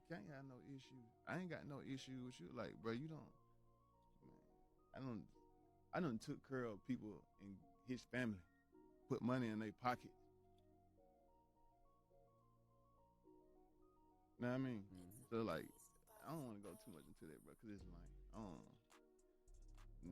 can't have no issue. I ain't got no issue with you. Like, bro, you don't. Man, I don't took care of people in his family, put money in their pocket. Know what I mean? So like, I don't want to go too much into that, bro, because it's like,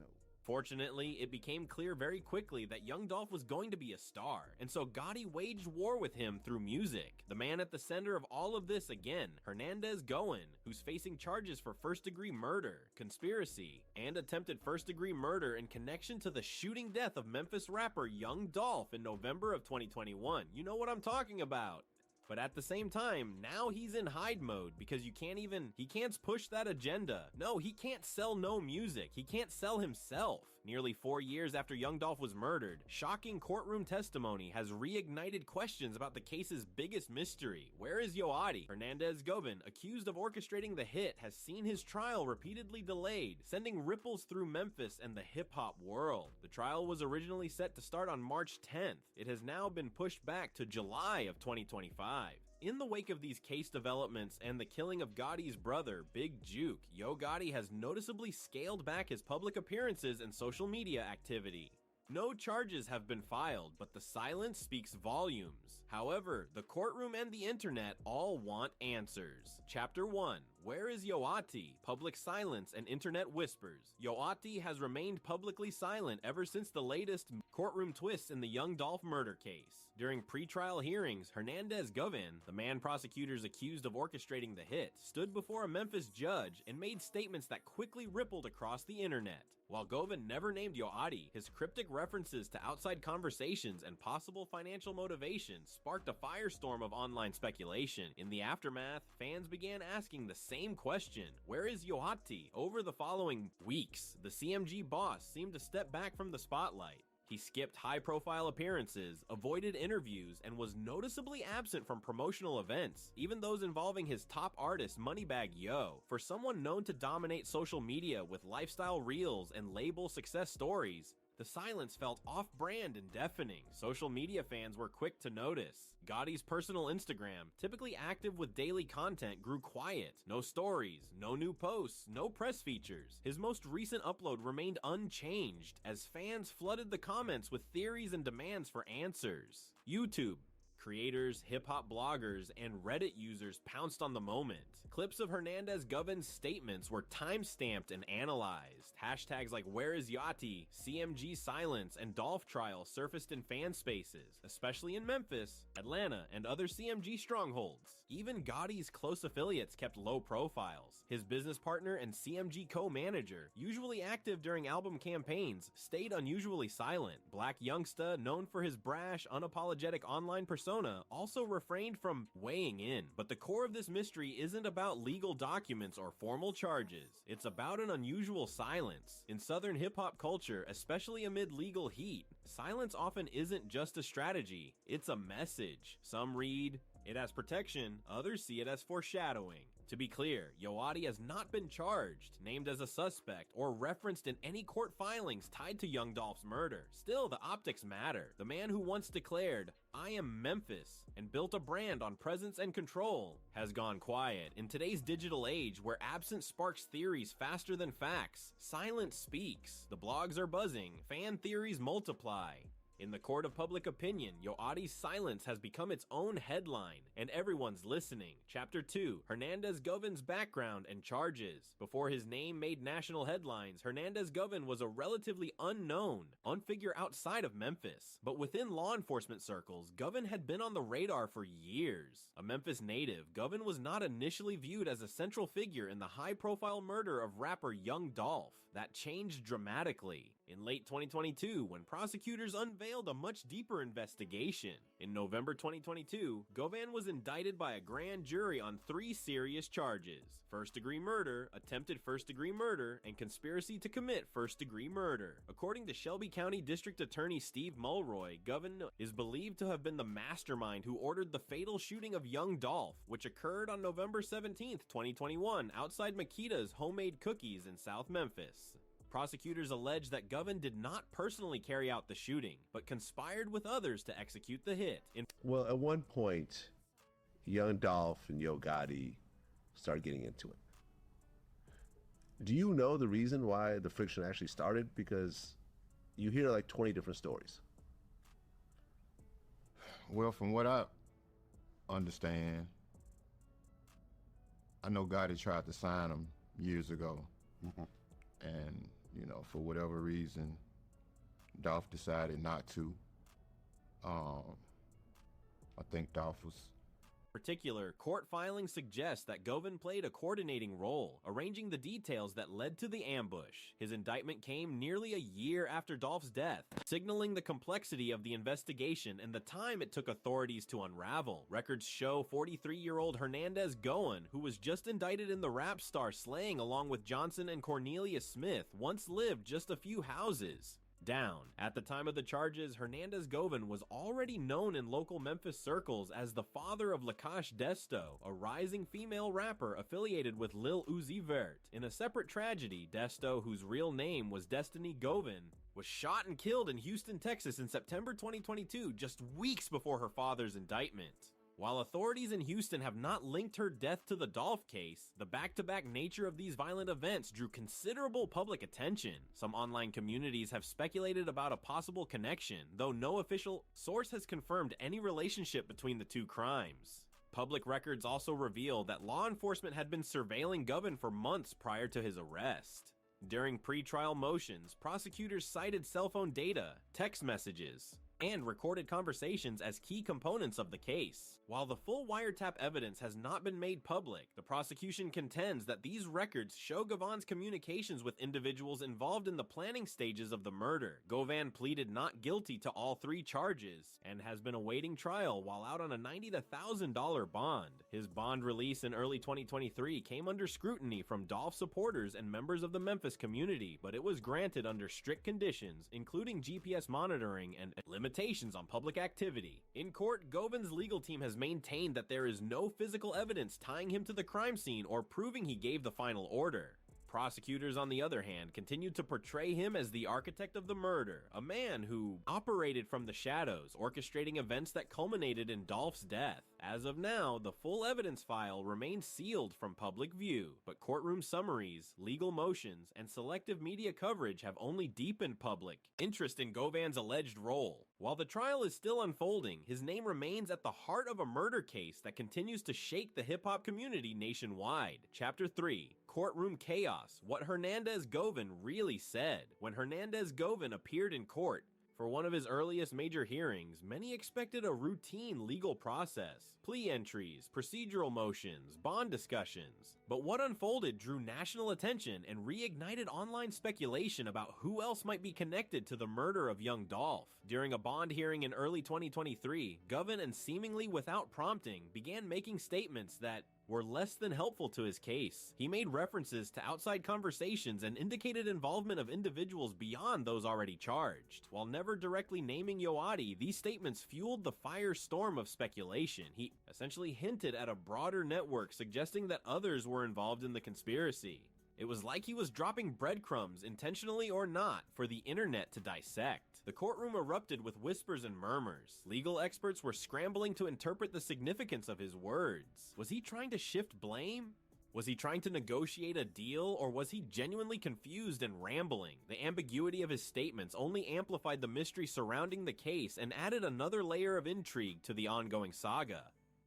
no. Fortunately, it became clear very quickly that Young Dolph was going to be a star, and so Gotti waged war with him through music. The man at the center of all of this again, Hernandez Goin, who's facing charges for first-degree murder, conspiracy, and attempted first-degree murder in connection to the shooting death of Memphis rapper Young Dolph in November of 2021. You know what I'm talking about. But at the same time, now he's in hide mode because he can't push that agenda. No, he can't sell no music. He can't sell himself. Nearly 4 years after Young Dolph was murdered, shocking courtroom testimony has reignited questions about the case's biggest mystery. Where is Yoati? Hernandez Govan, accused of orchestrating the hit, has seen his trial repeatedly delayed, sending ripples through Memphis and the hip-hop world. The trial was originally set to start on March 10th. It has now been pushed back to July of 2025. In the wake of these case developments and the killing of Gotti's brother, Big Juke, Yo Gotti has noticeably scaled back his public appearances and social media activity. No charges have been filed, but the silence speaks volumes. However, the courtroom and the internet all want answers. Chapter 1. Where is Yoati? Public silence and internet whispers. Yoati has remained publicly silent ever since the latest courtroom twists in the Young Dolph murder case. During pre-trial hearings, Hernandez Govan, the man prosecutors accused of orchestrating the hit, stood before a Memphis judge and made statements that quickly rippled across the internet. While Govan never named Yoati, his cryptic references to outside conversations and possible financial motivation sparked a firestorm of online speculation. In the aftermath, fans began asking the same question, where is Yoati? Over the following weeks, the CMG boss seemed to step back from the spotlight. He skipped high-profile appearances, avoided interviews, and was noticeably absent from promotional events, even those involving his top artist Moneybagg Yo. For someone known to dominate social media with lifestyle reels and label success stories, the silence felt off-brand and deafening. Social media fans were quick to notice. Gotti's personal Instagram, typically active with daily content, grew quiet. No stories, no new posts, no press features. His most recent upload remained unchanged, as fans flooded the comments with theories and demands for answers. YouTube. Creators, hip-hop bloggers, and Reddit users pounced on the moment. Clips of Hernandez Govan's statements were time-stamped and analyzed. Hashtags like Where is Yoati, CMG Silence, and Dolph Trial surfaced in fan spaces, especially in Memphis, Atlanta, and other CMG strongholds. Even Gotti's close affiliates kept low profiles. His business partner and CMG co-manager, usually active during album campaigns, stayed unusually silent. Black Youngsta, known for his brash, unapologetic online persona, also refrained from weighing in. But the core of this mystery isn't about legal documents or formal charges. It's about an unusual silence. In Southern hip-hop culture, especially amid legal heat, silence often isn't just a strategy, it's a message. Some read it as protection, others see it as foreshadowing. To be clear, Yoati has not been charged, named as a suspect, or referenced in any court filings tied to Young Dolph's murder. Still, the optics matter. The man who once declared, "I am Memphis," and built a brand on presence and control, has gone quiet. In today's digital age, where absence sparks theories faster than facts, silence speaks. The blogs are buzzing, fan theories multiply. In the court of public opinion, Yoati's silence has become its own headline, and everyone's listening. Chapter 2. Hernandez Govan's background and charges. Before his name made national headlines, Hernandez Govan was a relatively unknown figure outside of Memphis. But within law enforcement circles, Govan had been on the radar for years. A Memphis native, Govan was not initially viewed as a central figure in the high-profile murder of rapper Young Dolph. That changed dramatically in late 2022 when prosecutors unveiled a much deeper investigation. In November 2022, Govan was indicted by a grand jury on 3 serious charges: first-degree murder, attempted first-degree murder, and conspiracy to commit first-degree murder. According to Shelby County District Attorney Steve Mulroy, Govan is believed to have been the mastermind who ordered the fatal shooting of Young Dolph, which occurred on November 17th, 2021, outside Makita's Homemade Cookies in South Memphis. Prosecutors allege that Govan did not personally carry out the shooting, but conspired with others to execute the hit. Well, at one point, Young Dolph and Yo Gotti start getting into it. Do you know the reason why the friction actually started? Because you hear like 20 different stories. Well, from what I understand, I know Gotti tried to sign him years ago. And, you know, for whatever reason, Dolph decided not to. I think Dolph was... Particular court filings suggest that Govan played a coordinating role, arranging the details that led to the ambush. His indictment came nearly a year after Dolph's death, signaling the complexity of the investigation and the time it took authorities to unravel. Records show 43-year-old Hernandez Govan, who was just indicted in the rap star slaying along with Johnson and Cornelia Smith, once lived just a few houses down. At the time of the charges, Hernandez Govan was already known in local Memphis circles as the father of Lakash Desto, a rising female rapper affiliated with Lil Uzi Vert. In a separate tragedy, Desto, whose real name was Destiny Govan, was shot and killed in Houston, Texas in September 2022, just weeks before her father's indictment. While authorities in Houston have not linked her death to the Dolph case, the back-to-back nature of these violent events drew considerable public attention. Some online communities have speculated about a possible connection, though no official source has confirmed any relationship between the two crimes. Public records also reveal that law enforcement had been surveilling Govan for months prior to his arrest. During pre-trial motions, prosecutors cited cell phone data, text messages, and recorded conversations as key components of the case. While the full wiretap evidence has not been made public, the prosecution contends that these records show Govan's communications with individuals involved in the planning stages of the murder. Govan pleaded not guilty to all 3 charges and has been awaiting trial while out on a $90,000 bond. His bond release in early 2023 came under scrutiny from Dolph supporters and members of the Memphis community, but it was granted under strict conditions, including GPS monitoring and limitations on public activity. In court, Govan's legal team has maintained that there is no physical evidence tying him to the crime scene or proving he gave the final order. Prosecutors, on the other hand, continued to portray him as the architect of the murder, a man who operated from the shadows, orchestrating events that culminated in Dolph's death. As of now, the full evidence file remains sealed from public view, but courtroom summaries, legal motions, and selective media coverage have only deepened public interest in Govan's alleged role. While the trial is still unfolding, his name remains at the heart of a murder case that continues to shake the hip-hop community nationwide. Chapter 3. Courtroom Chaos, what Hernandez Govan really said. When Hernandez Govan appeared in court for one of his earliest major hearings, many expected a routine legal process. Plea entries, procedural motions, bond discussions. But what unfolded drew national attention and reignited online speculation about who else might be connected to the murder of Young Dolph. During a bond hearing in early 2023, Govan, and seemingly without prompting, began making statements that were less than helpful to his case. He made references to outside conversations and indicated involvement of individuals beyond those already charged. While never directly naming Yoati, these statements fueled the firestorm of speculation. He essentially hinted at a broader network, suggesting that others were involved in the conspiracy. It was like he was dropping breadcrumbs, intentionally or not, for the internet to dissect. The courtroom erupted with whispers and murmurs. Legal experts were scrambling to interpret the significance of his words. Was he trying to shift blame? Was he trying to negotiate a deal, or was he genuinely confused and rambling? The ambiguity of his statements only amplified the mystery surrounding the case and added another layer of intrigue to the ongoing saga.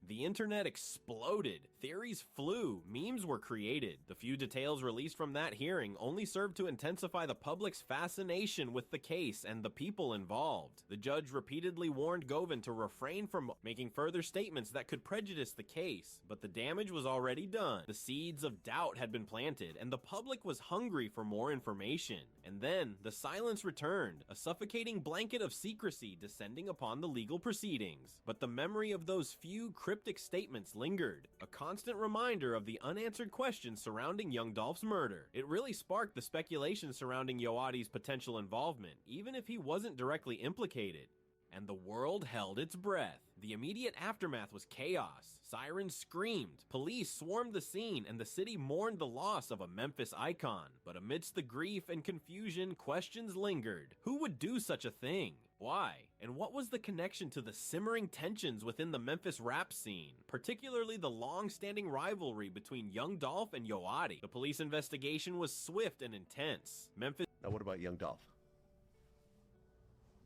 The internet exploded, theories flew, memes were created. The few details released from that hearing only served to intensify the public's fascination with the case and the people involved. The judge repeatedly warned Govan to refrain from making further statements that could prejudice the case, but the damage was already done. The seeds of doubt had been planted, and the public was hungry for more information. And then, the silence returned, a suffocating blanket of secrecy descending upon the legal proceedings. But the memory of those few cryptic statements lingered, a constant reminder of the unanswered questions surrounding Young Dolph's murder. It really sparked the speculation surrounding Yoati's potential involvement, even if he wasn't directly implicated. And the world held its breath. The immediate aftermath was chaos. Sirens screamed, police swarmed the scene, and the city mourned the loss of a Memphis icon. But amidst the grief and confusion, questions lingered. Who would do such a thing? Why? And what was the connection to the simmering tensions within the Memphis rap scene, particularly the long-standing rivalry between Young Dolph and Gotti? The police investigation was swift and intense. Memphis. Now, what about Young Dolph?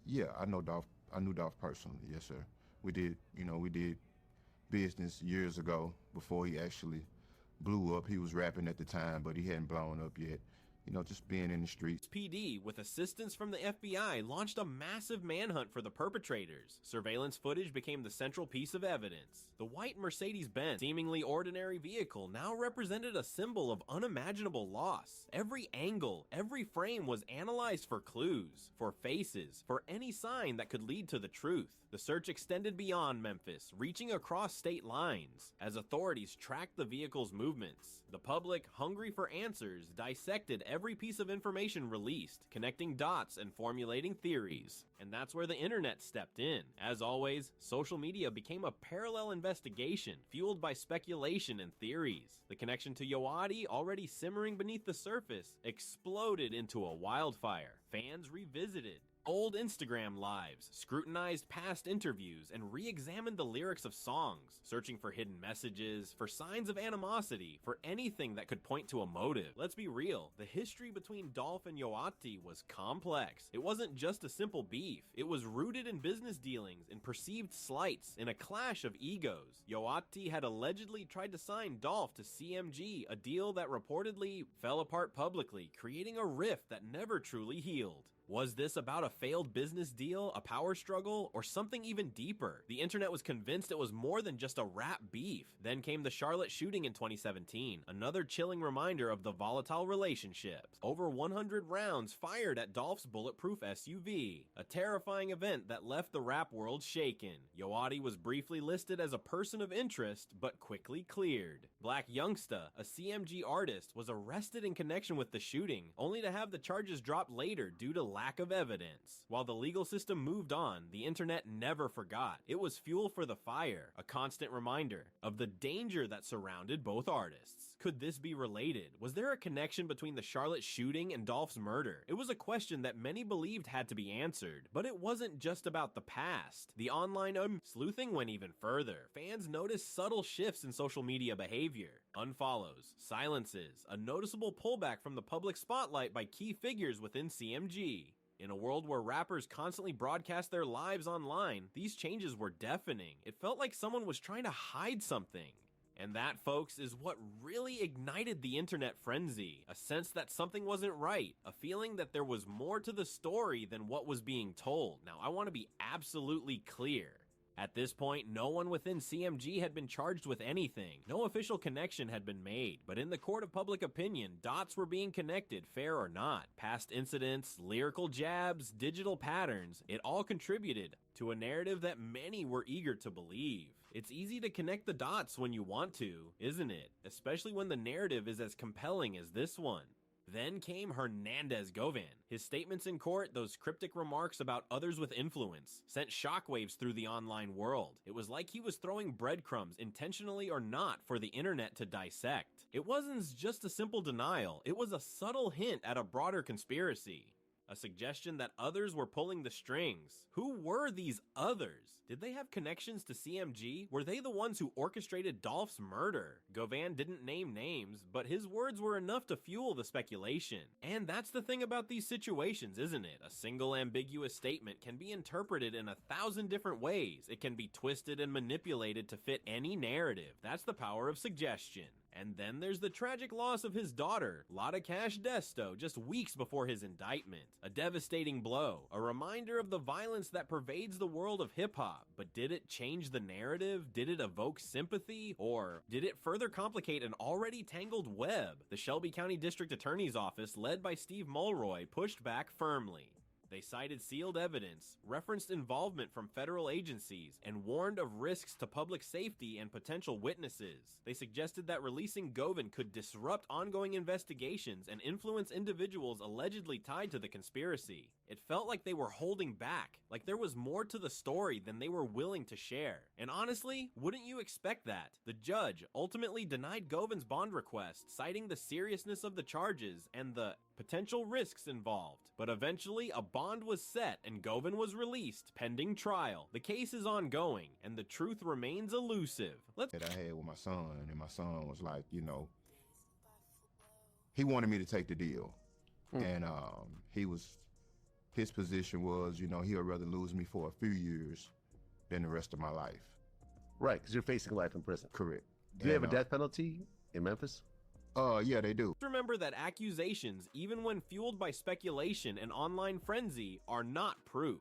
Yeah, I knew Dolph personally. Yes, sir. We did business years ago before he actually blew up. He was rapping at the time, but he hadn't blown up yet. Just being in the streets. PD, with assistance from the FBI, launched a massive manhunt for the perpetrators. Surveillance footage became the central piece of evidence. The white Mercedes-Benz, seemingly ordinary vehicle, now represented a symbol of unimaginable loss. Every angle, every frame was analyzed for clues, for faces, for any sign that could lead to the truth. The search extended beyond Memphis, reaching across state lines, as authorities tracked the vehicle's movements. The public, hungry for answers, dissected every piece of information released, connecting dots and formulating theories. And that's where the internet stepped in. As always, social media became a parallel investigation, fueled by speculation and theories. The connection to Gotti, already simmering beneath the surface, exploded into a wildfire. Fans revisited old Instagram lives, scrutinized past interviews, and re-examined the lyrics of songs, searching for hidden messages, for signs of animosity, for anything that could point to a motive. Let's be real, the history between Dolph and Gotti was complex. It wasn't just a simple beef. It was rooted in business dealings, in perceived slights, in a clash of egos. Gotti had allegedly tried to sign Dolph to CMG, a deal that reportedly fell apart publicly, creating a rift that never truly healed. Was this about a failed business deal, a power struggle, or something even deeper? The internet was convinced it was more than just a rap beef. Then came the Charlotte shooting in 2017, another chilling reminder of the volatile relationships. Over 100 rounds fired at Dolph's bulletproof SUV, a terrifying event that left the rap world shaken. Gotti was briefly listed as a person of interest, but quickly cleared. Black Youngsta, a CMG artist, was arrested in connection with the shooting, only to have the charges dropped later due to lack of evidence. While the legal system moved on, the internet never forgot. It was fuel for the fire, a constant reminder of the danger that surrounded both artists. Could this be related? Was there a connection between the Charlotte shooting and Dolph's murder? It was a question that many believed had to be answered, but it wasn't just about the past. The online sleuthing went even further. Fans noticed subtle shifts in social media behavior. Unfollows, silences, a noticeable pullback from the public spotlight by key figures within CMG. In a world where rappers constantly broadcast their lives online, these changes were deafening. It felt like someone was trying to hide something. And that, folks, is what really ignited the internet frenzy. A sense that something wasn't right. A feeling that there was more to the story than what was being told. Now, I want to be absolutely clear. At this point, no one within CMG had been charged with anything. No official connection had been made, but in the court of public opinion, dots were being connected, fair or not. Past incidents, lyrical jabs, digital patterns, it all contributed to a narrative that many were eager to believe. It's easy to connect the dots when you want to, isn't it? Especially when the narrative is as compelling as this one. Then came Hernandez Govan. His statements in court, those cryptic remarks about others with influence, sent shockwaves through the online world. It was like he was throwing breadcrumbs, intentionally or not, for the internet to dissect. It wasn't just a simple denial, it was a subtle hint at a broader conspiracy. A suggestion that others were pulling the strings. Who were these others? Did they have connections to CMG? Were they the ones who orchestrated Dolph's murder? Govan didn't name names, but his words were enough to fuel the speculation. And that's the thing about these situations, isn't it? A single ambiguous statement can be interpreted in 1,000 different ways. It can be twisted and manipulated to fit any narrative. That's the power of suggestion. And then there's the tragic loss of his daughter, Lotta Cash Desto, just weeks before his indictment. A devastating blow, a reminder of the violence that pervades the world of hip-hop. But did it change the narrative? Did it evoke sympathy? Or did it further complicate an already tangled web? The Shelby County District Attorney's Office, led by Steve Mulroy, pushed back firmly. They cited sealed evidence, referenced involvement from federal agencies, and warned of risks to public safety and potential witnesses. They suggested that releasing Govan could disrupt ongoing investigations and influence individuals allegedly tied to the conspiracy. It felt like they were holding back, like there was more to the story than they were willing to share. And honestly, wouldn't you expect that? The judge ultimately denied Govan's bond request, citing the seriousness of the charges and the potential risks involved. But eventually, a bond was set and Govan was released, pending trial. The case is ongoing, and the truth remains elusive. That I had with my son, and my son was like, you know, he wanted me to take the deal. And his position was, you know, he would rather lose me for a few years than the rest of my life. Right, because you're facing life in prison. Correct. Do they have a death penalty in Memphis? Yeah, they do. Remember that accusations, even when fueled by speculation and online frenzy, are not proof.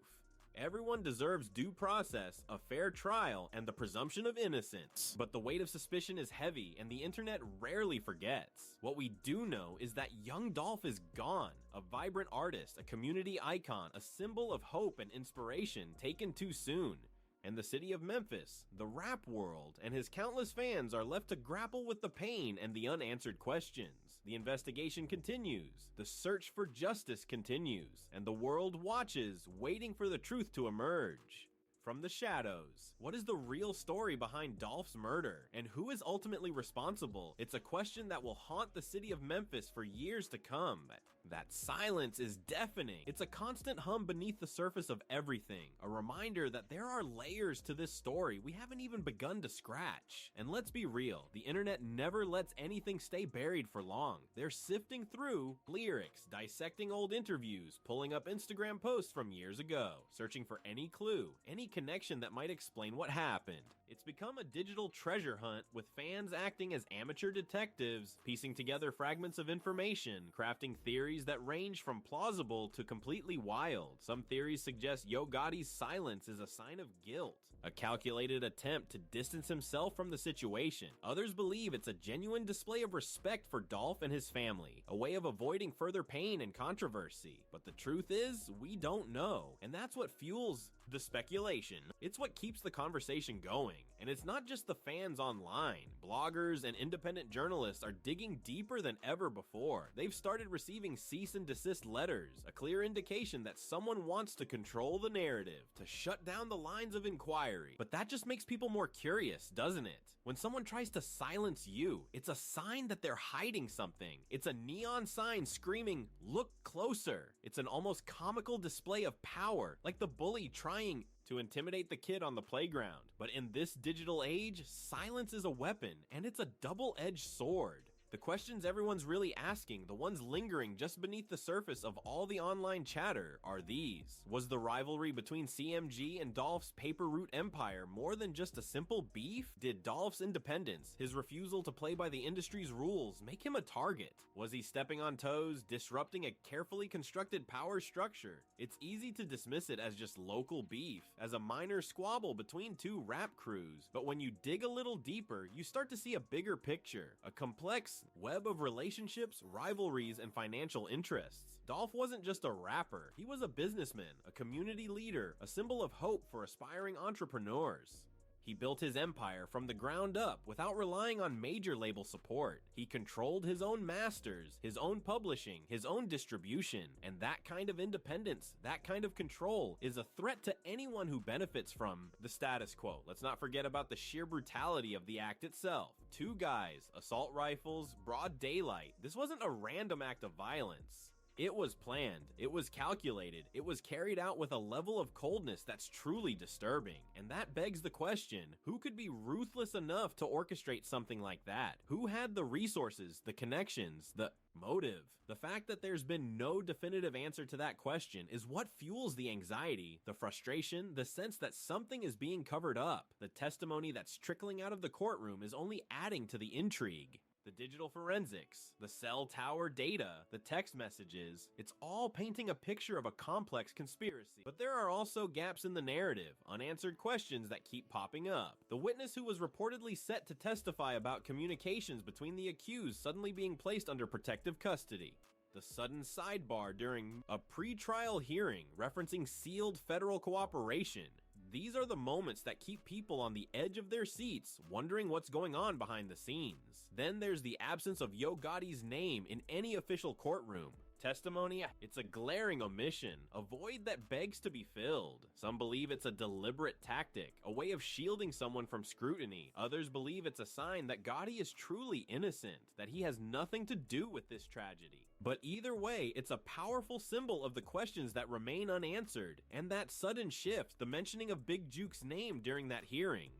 Everyone deserves due process, a fair trial, and the presumption of innocence. But the weight of suspicion is heavy, and the internet rarely forgets. What we do know is that Young Dolph is gone. A vibrant artist, a community icon, a symbol of hope and inspiration taken too soon. And the city of Memphis, the rap world, and his countless fans are left to grapple with the pain and the unanswered questions. The investigation continues, the search for justice continues, and the world watches, waiting for the truth to emerge. From the shadows, what is the real story behind Dolph's murder, and who is ultimately responsible? It's a question that will haunt the city of Memphis for years to come. That silence is deafening. It's a constant hum beneath the surface of everything, a reminder that there are layers to this story we haven't even begun to scratch. And let's be real, the internet never lets anything stay buried for long. They're sifting through lyrics, dissecting old interviews, pulling up Instagram posts from years ago, searching for any clue, any connection that might explain what happened. It's become a digital treasure hunt, with fans acting as amateur detectives, piecing together fragments of information, crafting theories that range from plausible to completely wild. Some theories suggest Yo Gotti's silence is a sign of guilt, a calculated attempt to distance himself from the situation. Others believe it's a genuine display of respect for Dolph and his family, a way of avoiding further pain and controversy. But the truth is, we don't know, and that's what fuels the speculation. It's what keeps the conversation going. And it's not just the fans online. Bloggers and independent journalists are digging deeper than ever before. They've started receiving cease and desist letters, a clear indication that someone wants to control the narrative, to shut down the lines of inquiry. But that just makes people more curious, doesn't it? When someone tries to silence you, it's a sign that they're hiding something. It's a neon sign screaming, "Look closer." It's an almost comical display of power, like the bully trying to intimidate the kid on the playground. But in this digital age, silence is a weapon, and it's a double-edged sword. The questions everyone's really asking, the ones lingering just beneath the surface of all the online chatter, are these. Was the rivalry between CMG and Dolph's paper route empire more than just a simple beef? Did Dolph's independence, his refusal to play by the industry's rules, make him a target? Was he stepping on toes, disrupting a carefully constructed power structure? It's easy to dismiss it as just local beef, as a minor squabble between two rap crews. But when you dig a little deeper, you start to see a bigger picture, a complex web of relationships, rivalries, and financial interests. Dolph wasn't just a rapper, he was a businessman, a community leader, a symbol of hope for aspiring entrepreneurs. He built his empire from the ground up without relying on major label support. He controlled his own masters, his own publishing, his own distribution, and that kind of independence, that kind of control, is a threat to anyone who benefits from the status quo. Let's not forget about the sheer brutality of the act itself. Two guys, assault rifles, broad daylight. This wasn't a random act of violence. It was planned, it was calculated, it was carried out with a level of coldness that's truly disturbing. And that begs the question, who could be ruthless enough to orchestrate something like that? Who had the resources, the connections, the motive? The fact that there's been no definitive answer to that question is what fuels the anxiety, the frustration, the sense that something is being covered up. The testimony that's trickling out of the courtroom is only adding to the intrigue. The digital forensics, the cell tower data, the text messages, it's all painting a picture of a complex conspiracy. But there are also gaps in the narrative, unanswered questions that keep popping up. The witness who was reportedly set to testify about communications between the accused suddenly being placed under protective custody. The sudden sidebar during a pre-trial hearing referencing sealed federal cooperation. These are the moments that keep people on the edge of their seats, wondering what's going on behind the scenes. Then there's the absence of Yo Gotti's name in any official courtroom. Testimony, it's a glaring omission, a void that begs to be filled. Some believe it's a deliberate tactic, a way of shielding someone from scrutiny. Others believe it's a sign that Gotti is truly innocent, that he has nothing to do with this tragedy. But either way, it's a powerful symbol of the questions that remain unanswered, and that sudden shift, the mentioning of Big Juke's name during that hearing.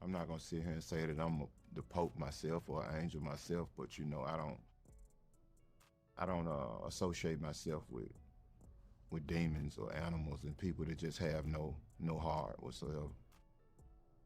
I'm not gonna sit here and say that I'm the Pope myself or an angel myself, but you know, I don't associate myself with demons or animals and people that just have no heart whatsoever.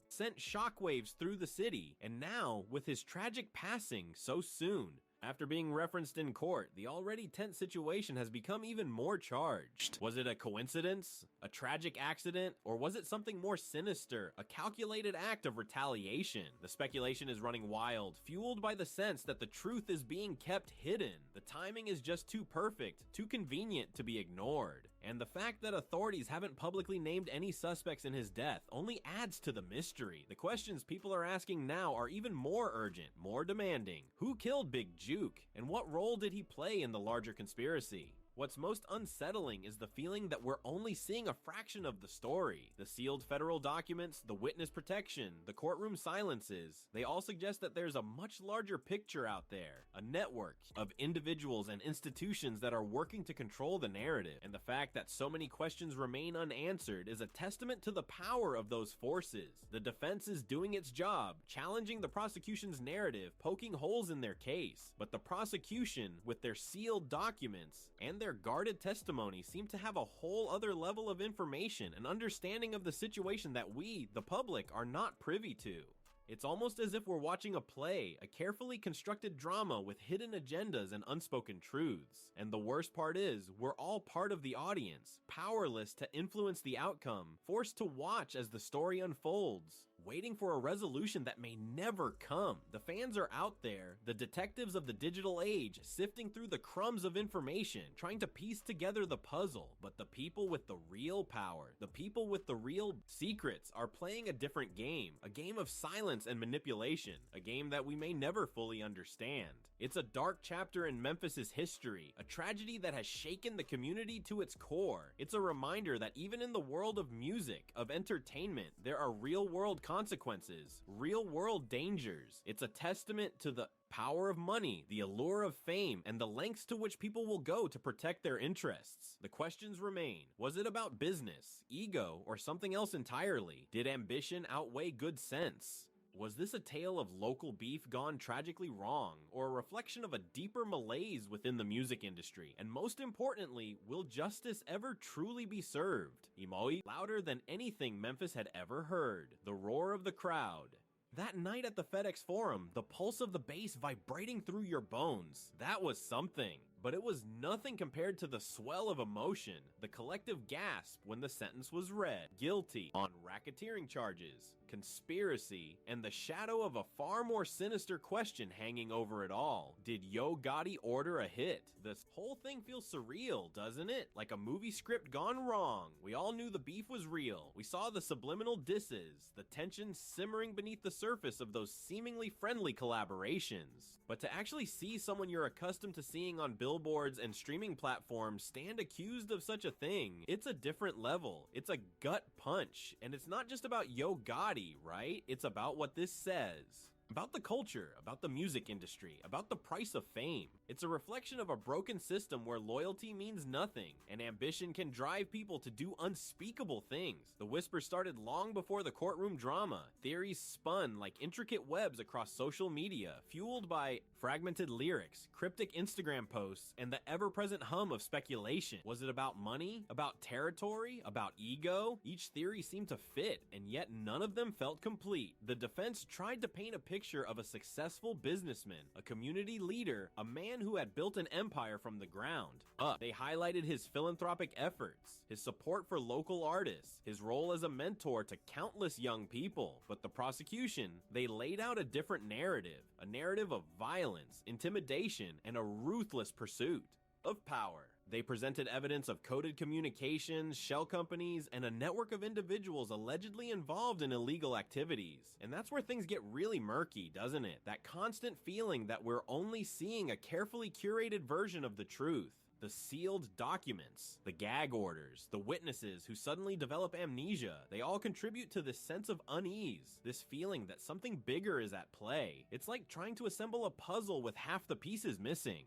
Sent shockwaves through the city, and now, with his tragic passing so soon, after being referenced in court, the already tense situation has become even more charged. Was it a coincidence? A tragic accident? Or was it something more sinister? A calculated act of retaliation? The speculation is running wild, fueled by the sense that the truth is being kept hidden. The timing is just too perfect, too convenient to be ignored. And the fact that authorities haven't publicly named any suspects in his death only adds to the mystery. The questions people are asking now are even more urgent, more demanding. Who killed Big Juke? And what role did he play in the larger conspiracy? What's most unsettling is the feeling that we're only seeing a fraction of the story. The sealed federal documents, the witness protection, the courtroom silences, they all suggest that there's a much larger picture out there, a network of individuals and institutions that are working to control the narrative. And the fact that so many questions remain unanswered is a testament to the power of those forces. The defense is doing its job, challenging the prosecution's narrative, poking holes in their case. But the prosecution, with their sealed documents and their guarded testimony, seem to have a whole other level of information and understanding of the situation that we, the public, are not privy to. It's almost as if we're watching a play, a carefully constructed drama with hidden agendas and unspoken truths. And the worst part is, we're all part of the audience, powerless to influence the outcome, forced to watch as the story unfolds, waiting for a resolution that may never come. The fans are out there, the detectives of the digital age, sifting through the crumbs of information, trying to piece together the puzzle. But the people with the real power, the people with the real secrets, are playing a different game, a game of silence and manipulation, a game that we may never fully understand. It's a dark chapter in Memphis's history, a tragedy that has shaken the community to its core. It's a reminder that even in the world of music, of entertainment, there are real-world consequences, real-world dangers. It's a testament to the power of money, the allure of fame, and the lengths to which people will go to protect their interests. The questions remain. Was it about business, ego, or something else entirely? Did ambition outweigh good sense? Was this a tale of local beef gone tragically wrong, or a reflection of a deeper malaise within the music industry? And most importantly, will justice ever truly be served? Imoi, louder than anything Memphis had ever heard. The roar of the crowd. That night at the FedEx Forum, the pulse of the bass vibrating through your bones. That was something. But it was nothing compared to the swell of emotion, the collective gasp when the sentence was read. Guilty on racketeering charges, conspiracy, and the shadow of a far more sinister question hanging over it all. Did Yo Gotti order a hit? This whole thing feels surreal, doesn't it? Like a movie script gone wrong. We all knew the beef was real. We saw the subliminal disses, the tension simmering beneath the surface of those seemingly friendly collaborations. But to actually see someone you're accustomed to seeing on billboards and streaming platforms stand accused of such a thing, it's a different level. It's a gut punch. And it's not just about Yo Gotti, right? It's about what this says. About the culture, about the music industry, about the price of fame. It's a reflection of a broken system where loyalty means nothing, and ambition can drive people to do unspeakable things. The whisper started long before the courtroom drama. Theories spun like intricate webs across social media, fueled by fragmented lyrics, cryptic Instagram posts, and the ever-present hum of speculation. Was it about money? About territory? About ego? Each theory seemed to fit, and yet none of them felt complete. The defense tried to paint a picture of a successful businessman, a community leader, a man who had built an empire from the ground up. They highlighted his philanthropic efforts, his support for local artists, his role as a mentor to countless young people. But the prosecution, they laid out a different narrative, a narrative of violence, intimidation, and a ruthless pursuit of power. They presented evidence of coded communications, shell companies, and a network of individuals allegedly involved in illegal activities. And that's where things get really murky, doesn't it? That constant feeling that we're only seeing a carefully curated version of the truth. The sealed documents, the gag orders, the witnesses who suddenly develop amnesia, they all contribute to this sense of unease, this feeling that something bigger is at play. It's like trying to assemble a puzzle with half the pieces missing.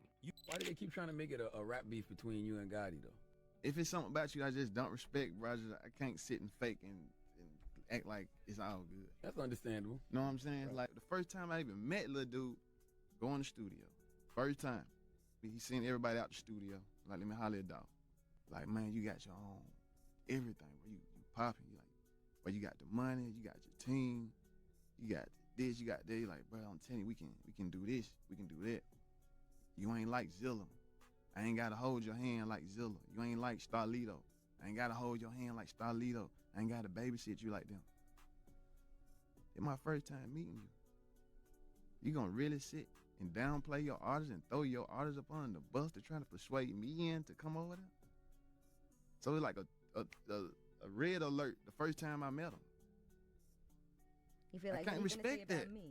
Why do they keep trying to make it a rap beef between you and Gotti, though? If it's something about you I just don't respect, bro, I can't sit and fake and act like it's all good. That's understandable. Know what I'm saying? Right. Like, the first time I even met little dude, go in the studio. First time. He seen everybody out the studio. Like, let me holler at dog. Like, man, you got your own everything. Where you popping. You like, where you got the money, you got your team, you got this, you got that. You like, bro, I'm telling you, we can do this, we can do that. You ain't like Zilla. I ain't gotta hold your hand like Zilla. You ain't like Starlito. I ain't gotta hold your hand like Starlito. I ain't gotta babysit you like them. It's my first time meeting you. You gonna really sit and downplay your artists and throw your artists up on the bus to try to persuade me in to come over there? So it's like a red alert the first time I met him. You feel like I can't you're gonna say respect that. about me.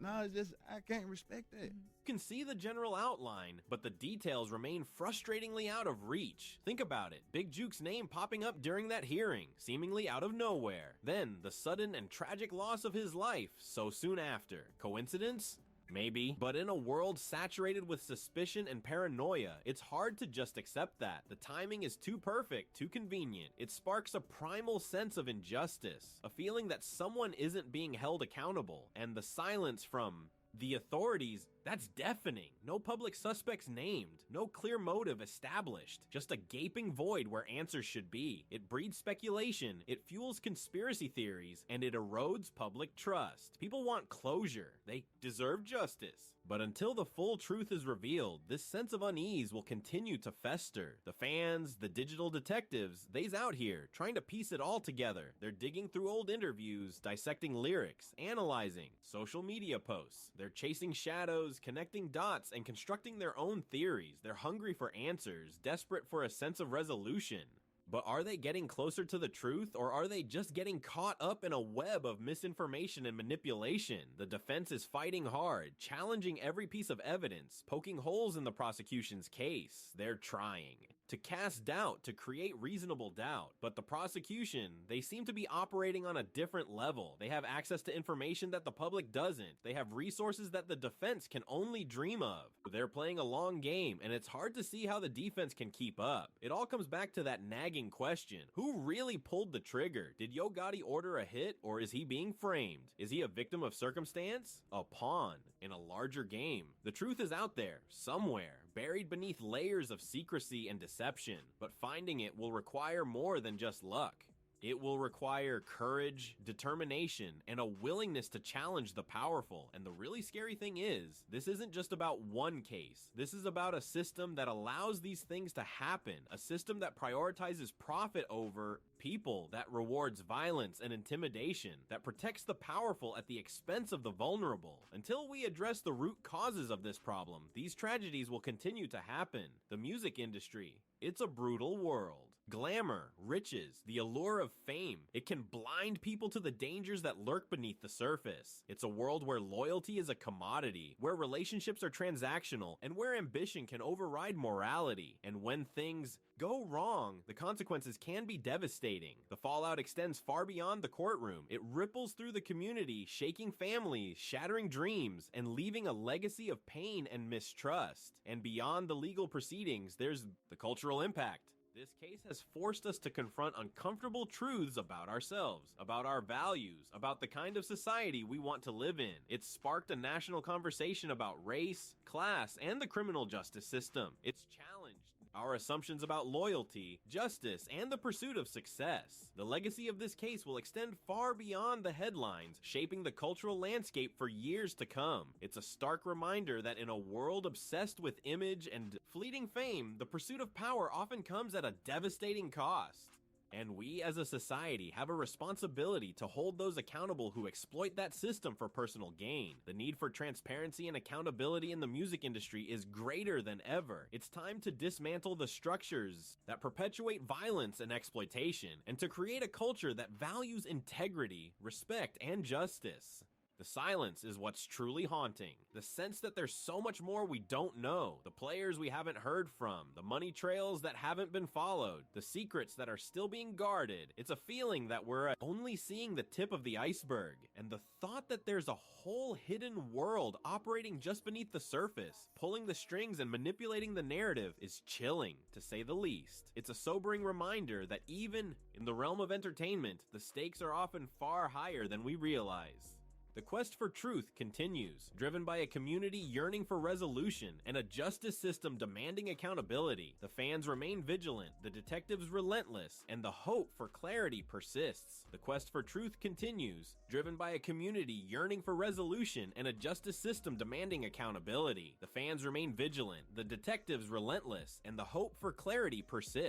No, it's just, I can't respect that. You can see the general outline, but the details remain frustratingly out of reach. Think about it. Big Juke's name popping up during that hearing, seemingly out of nowhere. Then, the sudden and tragic loss of his life so soon after. Coincidence? Maybe, but in a world saturated with suspicion and paranoia, it's hard to just accept that. The timing is too perfect, too convenient. It sparks a primal sense of injustice, a feeling that someone isn't being held accountable, and the silence from the authorities, that's deafening. No public suspects named, no clear motive established, just a gaping void where answers should be. It breeds speculation, it fuels conspiracy theories, and it erodes public trust. People want closure, they deserve justice. But until the full truth is revealed, this sense of unease will continue to fester. The fans, the digital detectives, they's out here, trying to piece it all together. They're digging through old interviews, dissecting lyrics, analyzing social media posts. They're chasing shadows, connecting dots, and constructing their own theories. They're hungry for answers, desperate for a sense of resolution. But are they getting closer to the truth, or are they just getting caught up in a web of misinformation and manipulation? The defense is fighting hard, challenging every piece of evidence, poking holes in the prosecution's case. They're trying to cast doubt, to create reasonable doubt. But the prosecution, they seem to be operating on a different level. They have access to information that the public doesn't. They have resources that the defense can only dream of. They're playing a long game, and it's hard to see how the defense can keep up. It all comes back to that nagging question. Who really pulled the trigger? Did Yo Gotti order a hit, or is he being framed? Is he a victim of circumstance? A pawn in a larger game? The truth is out there, somewhere, buried beneath layers of secrecy and deception, but finding it will require more than just luck. It will require courage, determination, and a willingness to challenge the powerful. And the really scary thing is, this isn't just about one case. This is about a system that allows these things to happen, a system that prioritizes profit over people, that rewards violence and intimidation, that protects the powerful at the expense of the vulnerable. Until we address the root causes of this problem, these tragedies will continue to happen. The music industry, it's a brutal world. Glamour, riches, the allure of fame, it can blind people to the dangers that lurk beneath the surface. It's a world where loyalty is a commodity, where relationships are transactional, and where ambition can override morality. And when things go wrong, the consequences can be devastating. The fallout extends far beyond the courtroom. It ripples through the community, shaking families, shattering dreams, and leaving a legacy of pain and mistrust. And beyond the legal proceedings, there's the cultural impact. This case has forced us to confront uncomfortable truths about ourselves, about our values, about the kind of society we want to live in. It's sparked a national conversation about race, class, and the criminal justice system. It's challenged our assumptions about loyalty, justice, and the pursuit of success. The legacy of this case will extend far beyond the headlines, shaping the cultural landscape for years to come. It's a stark reminder that in a world obsessed with image and fleeting fame, the pursuit of power often comes at a devastating cost. And we as a society have a responsibility to hold those accountable who exploit that system for personal gain. The need for transparency and accountability in the music industry is greater than ever. It's time to dismantle the structures that perpetuate violence and exploitation, and to create a culture that values integrity, respect, and justice. The silence is what's truly haunting. The sense that there's so much more we don't know. The players we haven't heard from. The money trails that haven't been followed. The secrets that are still being guarded. It's a feeling that we're only seeing the tip of the iceberg. And the thought that there's a whole hidden world operating just beneath the surface, pulling the strings and manipulating the narrative, is chilling, to say the least. It's a sobering reminder that even in the realm of entertainment, the stakes are often far higher than we realize. The quest for truth continues, driven by a community yearning for resolution and a justice system demanding accountability. The fans remain vigilant, the detectives relentless, and the hope for clarity persists. The quest for truth continues, driven by a community yearning for resolution and a justice system demanding accountability. The fans remain vigilant, the detectives relentless, and the hope for clarity persists.